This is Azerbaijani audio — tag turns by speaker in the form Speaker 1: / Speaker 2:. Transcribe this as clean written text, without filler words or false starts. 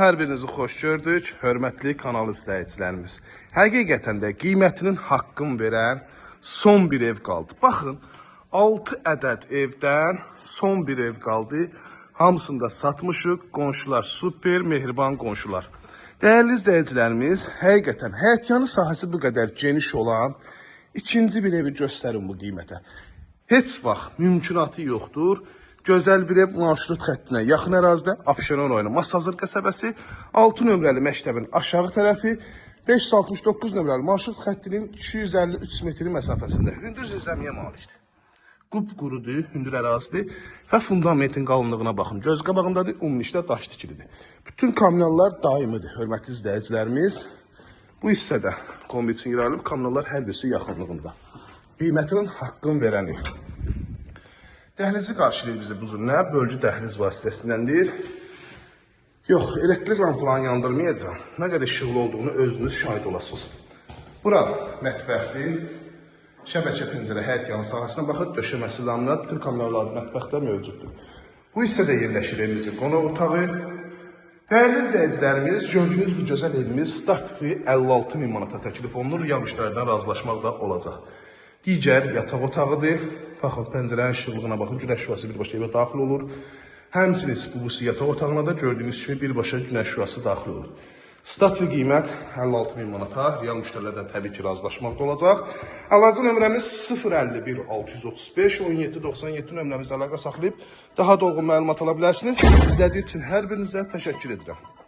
Speaker 1: Hər birinizi xoş gördük, hörmətli kanal izləyicilərimiz. Həqiqətən də qiymətinin haqqını verən son bir ev qaldı. Baxın, 6 ədəd evdən son bir ev qaldı. Hamısını da satmışıq. Qonşular super, mehriban qonşular. Dəyərli izləyicilərimiz, həqiqətən həyətyanı sahəsi bu qədər geniş olan ikinci bir evi göstərin bu qiymətə. Heç vaxt mümkünatı yoxdur. Gözəl bir ev marşrut xəttinə yaxın ərazidə Abşeron rayonu Masazır qəsəbəsi 6 nömrəli məktəbin aşağı tərəfi 569 nömrəli marşrut xəttinin 253 metri məsafəsində hündür zirzəmiyə malikdir. Qupqurudur, hündür ərazidir və fundamentin qalınlığına baxın. Göz qabağındadır, ümumilikdə daş tikilidir. Bütün kamyonlar daimidir, hörmətli izləyicilərimiz. Bu hissədə kombi üçün yaraılıb, kamyonlar hər birisi yaxınlığında. Qiymətinin haqqını verən ev. Dəhlizi qarşılayır bizi bu cür nə? Bölgü dəhliz vasitəsindəndir. Yox, elektrik lampalarını yandırmayacağım. Nə qədər işıqlı olduğunu özünüz şahid olasınız. Bura mətbəxdir. Şəbəkə pəncərə həyətyanı sahəsinə baxır. Döşəməsi laminat, bütün kameralar mətbəxdə mövcuddur. Bu hissədə yerləşir evimizin qonaq otağı. Dəyərli izləyicilərimiz, gördüyünüz bu gözəl evimiz start fee 56 min manata təklif olunur. Yan müştəridən razılaşmaq da olacaq. Digər yataq otağıdır. Baxın, pəncərənin işıqlığına baxın, günəş şüası birbaşa evə daxil olur. Həmçinin bu yataq otağına da gördüyünüz kimi birbaşa günəş şüası daxil olur. Start və qiymət 56 min manata, real müştərilərdən təbii ki, razılaşmaqda olacaq. Əlaqə nömrəmiz 051 635 17 97 nömrəmizdə əlaqə saxlayıb daha dolğun məlumat ala bilərsiniz. İzlədiyi üçün hər birinizə təşəkkür edirəm.